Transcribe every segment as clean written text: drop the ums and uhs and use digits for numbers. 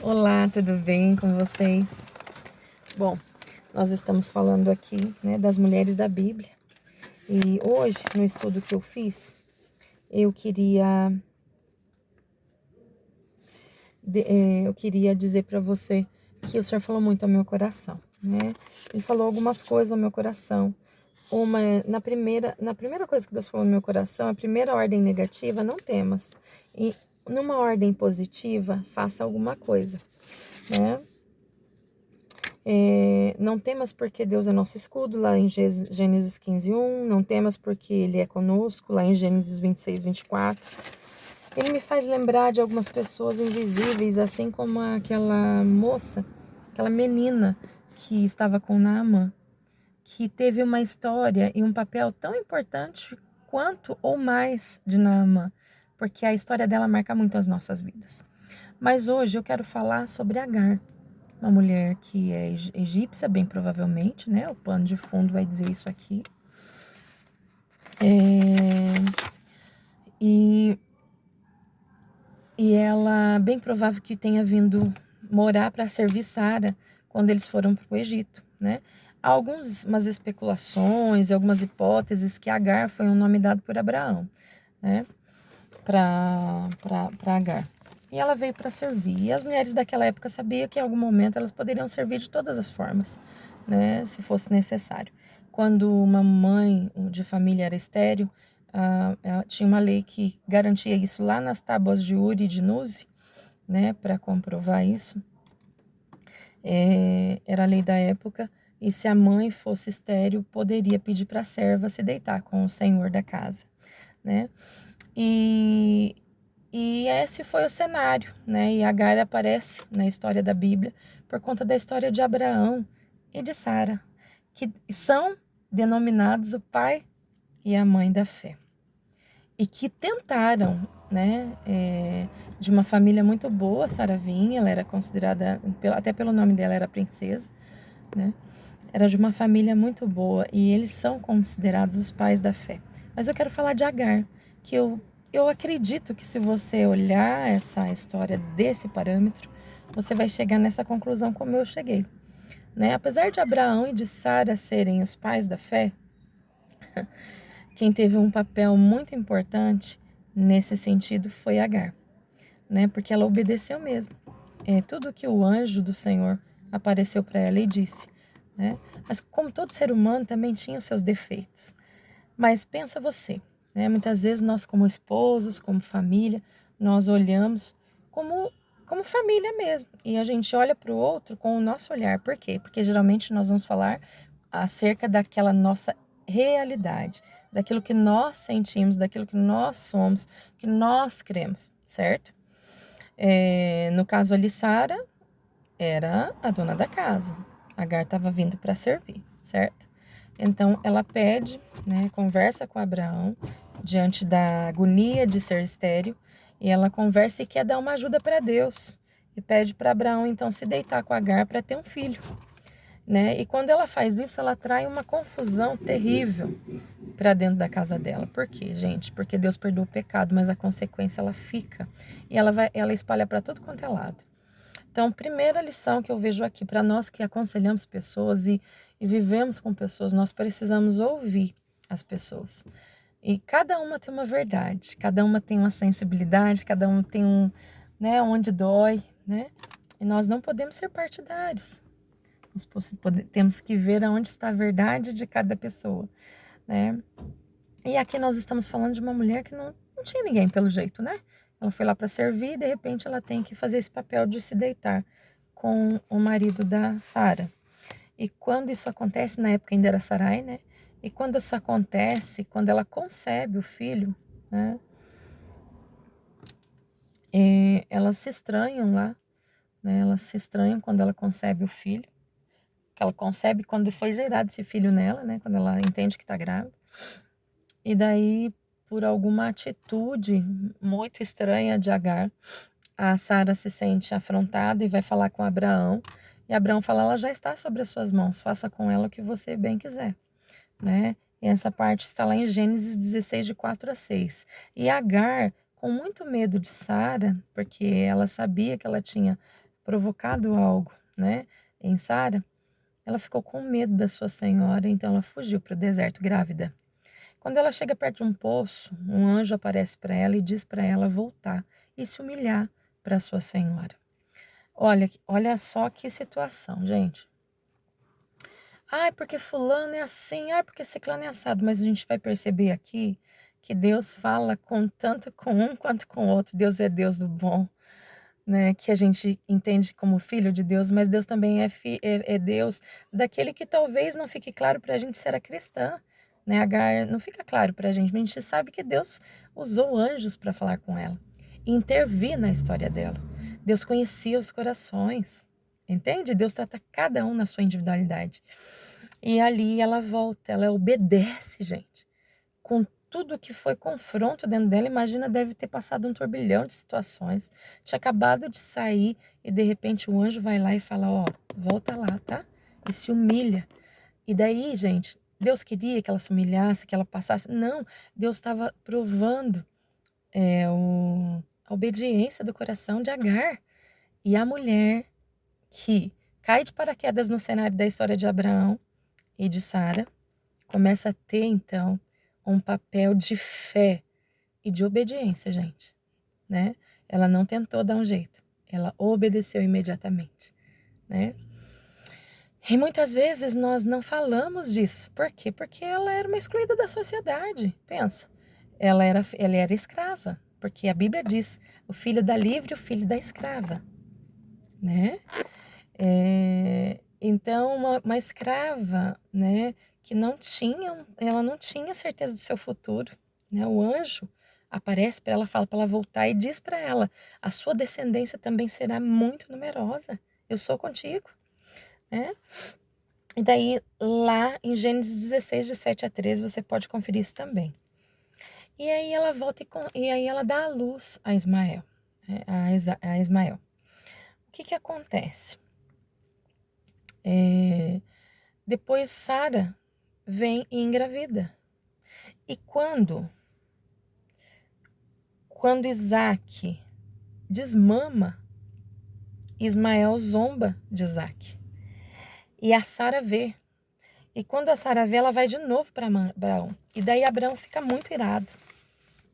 Olá, tudo bem com vocês? Bom, nós estamos falando aqui, né, das mulheres da Bíblia. E hoje, no estudo que eu fiz, eu queria, eu queria dizer para você que o Senhor falou muito ao meu coração, né? Ele falou algumas coisas ao meu coração. Na primeira coisa que Deus falou no meu coração, a primeira ordem negativa, não temas. E numa ordem positiva, faça alguma coisa, né? Não temas porque Deus é nosso escudo, lá em Gênesis 15:1. Não temas porque Ele é conosco, lá em Gênesis 26:24. Ele me faz lembrar de algumas pessoas invisíveis, assim como aquela moça, aquela menina que estava com Naamã, que teve uma história e um papel tão importante quanto ou mais de Naamã, porque a história dela marca muito as nossas vidas. Mas hoje eu quero falar sobre Agar, uma mulher que é egípcia, bem provavelmente, né? O pano de fundo vai dizer isso aqui. E ela, bem provável que tenha vindo morar para servir Sara quando eles foram para o Egito, né? Há algumas especulações, algumas hipóteses que Agar foi um nome dado por Abraão, né? Para Agar. E ela veio para servir. E as mulheres daquela época sabiam que em algum momento elas poderiam servir de todas as formas, né, se fosse necessário. Quando uma mãe de família era estéril, tinha uma lei que garantia isso lá nas tábuas de Uri e de Nuzi, né, para comprovar isso. Era a lei da época, e se a mãe fosse estéril, poderia pedir para a serva se deitar com o senhor da casa, né? E esse foi o cenário, né? E Agar aparece na história da Bíblia por conta da história de Abraão e de Sara, que são denominados o pai e a mãe da fé. E que tentaram, né? De uma família muito boa, Sara vinha, ela era considerada, até pelo nome dela, era princesa, né? Era de uma família muito boa e eles são considerados os pais da fé. Mas eu quero falar de Agar, que eu acredito que se você olhar essa história desse parâmetro, você vai chegar nessa conclusão como eu cheguei, né? Apesar de Abraão e de Sara serem os pais da fé, quem teve um papel muito importante nesse sentido foi Agar, né? Porque ela obedeceu mesmo. Tudo que o anjo do Senhor apareceu para ela e disse, né? Mas como todo ser humano também tinha os seus defeitos. Mas pensa você, né? Muitas vezes nós como esposos, como família, nós olhamos como família mesmo. E a gente olha para o outro com o nosso olhar. Por quê? Porque geralmente nós vamos falar acerca daquela nossa realidade, daquilo que nós sentimos, daquilo que nós somos, que nós cremos, certo? No caso ali, Sara era a dona da casa. Agar estava vindo para servir, certo? Então ela pede, né, conversa com Abraão diante da agonia de ser estéril, e ela conversa e quer dar uma ajuda para Deus. E pede para Abraão então se deitar com Agar para ter um filho, né? E quando ela faz isso, ela traz uma confusão terrível para dentro da casa dela. Por quê, gente? Porque Deus perdoa o pecado, mas a consequência ela fica e ela espalha para tudo quanto é lado. Então, primeira lição que eu vejo aqui para nós que aconselhamos pessoas e vivemos com pessoas, nós precisamos ouvir as pessoas. E cada uma tem uma verdade, cada uma tem uma sensibilidade, cada uma tem né, onde dói, né? E nós não podemos ser partidários. Nós temos que ver aonde está a verdade de cada pessoa, né? E aqui nós estamos falando de uma mulher que não tinha ninguém pelo jeito, né? Ela foi lá para servir e de repente ela tem que fazer esse papel de se deitar com o marido da Sara. E quando isso acontece, na época ainda era Sarai, né? E quando isso acontece, quando ela concebe o filho, né? Elas se estranham lá, né? Elas se estranham quando ela concebe o filho. Que ela concebe quando foi gerado esse filho nela, né? Quando ela entende que está grávida. E daí, por alguma atitude muito estranha de Agar, a Sara se sente afrontada e vai falar com Abraão. E Abraão fala, ela já está sobre as suas mãos, faça com ela o que você bem quiser, né? E essa parte está lá em Gênesis 16, de 4 a 6. E Agar, com muito medo de Sara, porque ela sabia que ela tinha provocado algo, né, em Sara, ela ficou com medo da sua senhora, então ela fugiu para o deserto grávida. Quando ela chega perto de um poço, um anjo aparece para ela e diz para ela voltar e se humilhar para sua senhora. Olha só que situação, gente. Ai, porque fulano é assim, ai, porque ciclano é assado. Mas a gente vai perceber aqui que Deus fala com tanto com um quanto com o outro. Deus é Deus do bom, né? Que a gente entende como filho de Deus, mas Deus também é Deus daquele que talvez não fique claro para a gente se era cristã, né? Agar não fica claro para a gente sabe que Deus usou anjos para falar com ela e intervir na história dela. Deus conhecia os corações, entende? Deus trata cada um na sua individualidade. E ali ela volta, ela obedece, gente. Com tudo que foi confronto dentro dela, imagina, deve ter passado um turbilhão de situações. Tinha acabado de sair e de repente o anjo vai lá e fala: ó, volta lá, tá? E se humilha. E daí, gente, Deus queria que ela se humilhasse, que ela passasse. Não, Deus estava provando a obediência do coração de Agar. E a mulher que cai de paraquedas no cenário da história de Abraão e de Sara, começa a ter, então, um papel de fé e de obediência, gente, né? Ela não tentou dar um jeito, ela obedeceu imediatamente, né? E muitas vezes nós não falamos disso. Por quê? Porque ela era uma excluída da sociedade. Pensa, ela era escrava, porque a Bíblia diz: o filho da livre e o filho da escrava, né? Então, uma escrava, né, que ela não tinha certeza do seu futuro, né? O anjo aparece para ela, fala para ela voltar e diz para ela: a sua descendência também será muito numerosa. Eu sou contigo, né? E daí, lá em Gênesis 16, de 7 a 13, você pode conferir isso também. E aí ela volta e aí ela dá a luz a Ismael, né, a Ismael. O que que acontece? Depois Sara vem e engravida. E quando Isaac desmama, Ismael zomba de Isaac. E a Sara vê. E quando a Sara vê, ela vai de novo para Abraão. E daí Abraão fica muito irado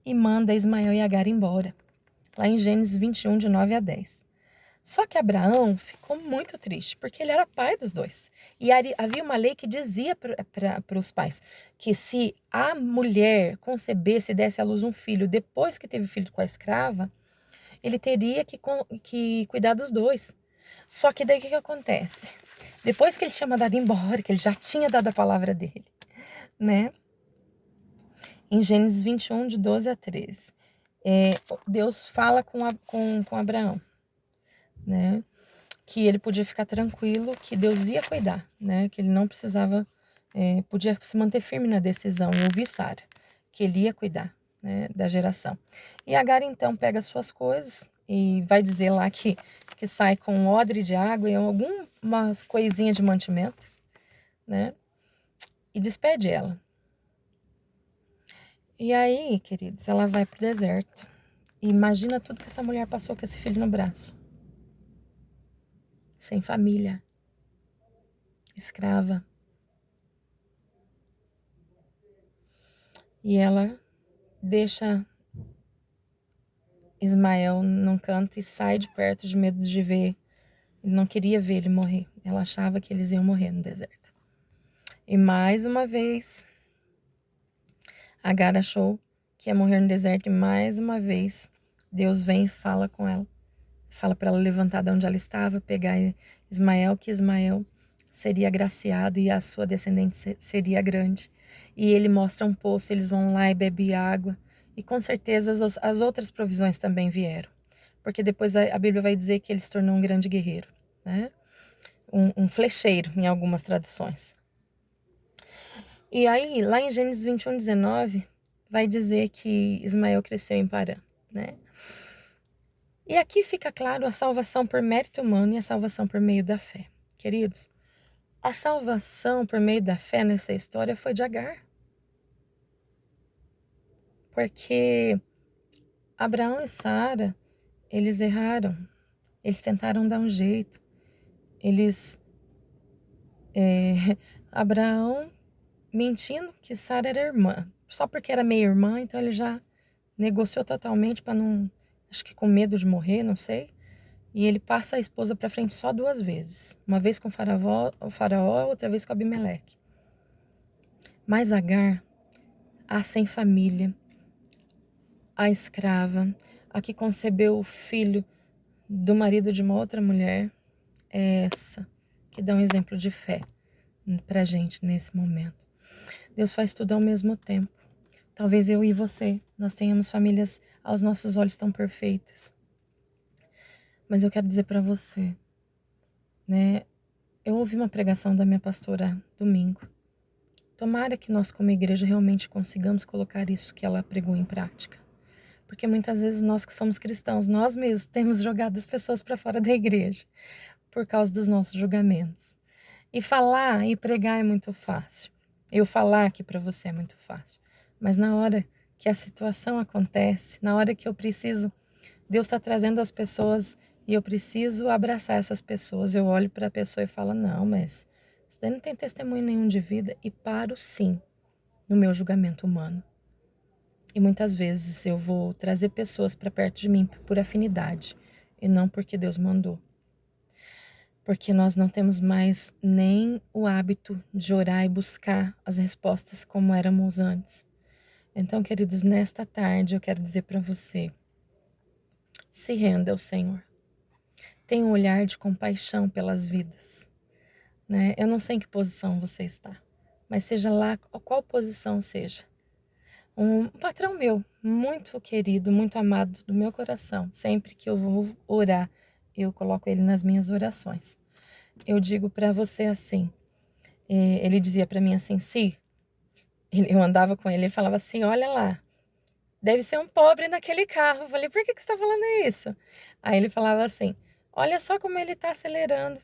e manda Ismael e Agar embora. Lá em Gênesis 21, de 9 a 10. Só que Abraão ficou muito triste, porque ele era pai dos dois. E havia uma lei que dizia para os pais que se a mulher concebesse e desse à luz um filho depois que teve filho com a escrava, ele teria que cuidar dos dois. Só que daí o que acontece? Depois que ele tinha mandado embora, que ele já tinha dado a palavra dele, né? Em Gênesis 21, de 12 a 13, Deus fala com Abraão, né? Que ele podia ficar tranquilo, que Deus ia cuidar, né? Que ele não precisava, podia se manter firme na decisão e ouvir Sara, que ele ia cuidar, né, da geração. E Agar então pega suas coisas e vai dizer lá que sai com um odre de água e alguma coisinha de mantimento, né? E despede ela. E aí, queridos, ela vai pro deserto. E imagina tudo que essa mulher passou com esse filho no braço. Sem família, escrava. E ela deixa Ismael num canto e sai de perto de medo de ver. Ele não queria ver ele morrer. Ela achava que eles iam morrer no deserto. E mais uma vez, Agar achou que ia morrer no deserto. E mais uma vez, Deus vem e fala com ela. Fala para ela levantar de onde ela estava, pegar Ismael, que Ismael seria agraciado e a sua descendente seria grande. E ele mostra um poço, eles vão lá e bebem água. E com certeza as outras provisões também vieram. Porque depois a Bíblia vai dizer que ele se tornou um grande guerreiro, né? Um flecheiro, em algumas traduções. E aí, lá em Gênesis 21, 19, vai dizer que Ismael cresceu em Parã, né? E aqui fica claro a salvação por mérito humano e a salvação por meio da fé. Queridos, a salvação por meio da fé nessa história foi de Agar. Porque Abraão e Sara, eles erraram. Eles tentaram dar um jeito. Eles, Abraão mentindo que Sara era irmã. Só porque era meia irmã, então ele já negociou totalmente para não, acho que com medo de morrer, não sei. E ele passa a esposa para frente só 2 vezes. Uma vez com o faraó, outra vez com Abimeleque. Mas Agar, a sem família, a escrava, a que concebeu o filho do marido de uma outra mulher, é essa que dá um exemplo de fé pra gente nesse momento. Deus faz tudo ao mesmo tempo. Talvez eu e você, nós tenhamos famílias aos nossos olhos tão perfeitas. Mas eu quero dizer para você, né? Eu ouvi uma pregação da minha pastora domingo. Tomara que nós como igreja realmente consigamos colocar isso que ela pregou em prática. Porque muitas vezes nós que somos cristãos, nós mesmos temos jogado as pessoas para fora da igreja por causa dos nossos julgamentos. E falar e pregar é muito fácil. Eu falar aqui para você é muito fácil. Mas na hora que a situação acontece, na hora que eu preciso, Deus está trazendo as pessoas e eu preciso abraçar essas pessoas, eu olho para a pessoa e falo, não, mas isso daí não tem testemunho nenhum de vida, e paro sim no meu julgamento humano. E muitas vezes eu vou trazer pessoas para perto de mim por afinidade e não porque Deus mandou. Porque nós não temos mais nem o hábito de orar e buscar as respostas como éramos antes. Então, queridos, nesta tarde eu quero dizer para você, se renda ao Senhor. Tenha um olhar de compaixão pelas vidas, né? Eu não sei em que posição você está, mas seja lá qual posição seja. Um patrão meu, muito querido, muito amado do meu coração, sempre que eu vou orar, eu coloco ele nas minhas orações. Eu digo para você assim, ele dizia para mim assim, eu andava com ele, ele falava assim, olha lá, deve ser um pobre naquele carro. Eu falei, por que você está falando isso? Aí ele falava assim, olha só como ele está acelerando,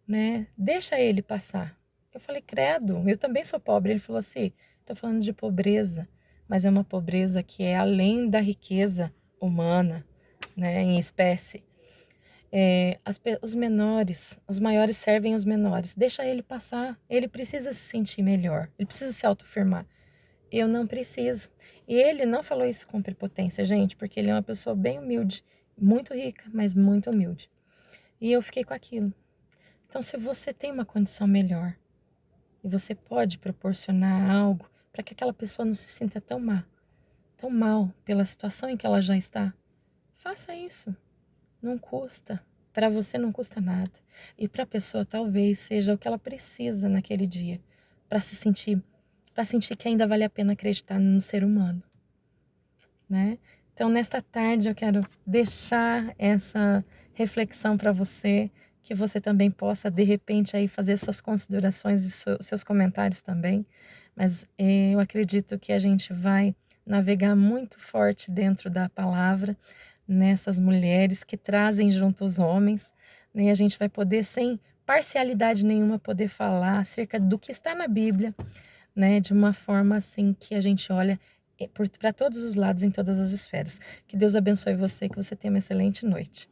né? Deixa ele passar. Eu falei, credo, eu também sou pobre. Ele falou assim, estou falando de pobreza, mas é uma pobreza que é além da riqueza humana, né, em espécie. Os menores, os maiores servem os menores. Deixa ele passar. Ele precisa se sentir melhor. Ele precisa se autoafirmar. Eu não preciso. E ele não falou isso com prepotência, gente, porque ele é uma pessoa bem humilde, muito rica, mas muito humilde. E eu fiquei com aquilo. Então, se você tem uma condição melhor e você pode proporcionar algo para que aquela pessoa não se sinta tão mal pela situação em que ela já está, faça isso. Não custa. Para você não custa nada. E para a pessoa talvez seja o que ela precisa naquele dia para sentir que ainda vale a pena acreditar no ser humano, né? Então, nesta tarde eu quero deixar essa reflexão para você, que você também possa de repente aí fazer suas considerações e seus comentários também. Mas eu acredito que a gente vai navegar muito forte dentro da palavra, nessas mulheres que trazem junto os homens, né? E a gente vai poder, sem parcialidade nenhuma, poder falar acerca do que está na Bíblia, né? De uma forma assim que a gente olha para todos os lados, em todas as esferas. Que Deus abençoe você, que você tenha uma excelente noite.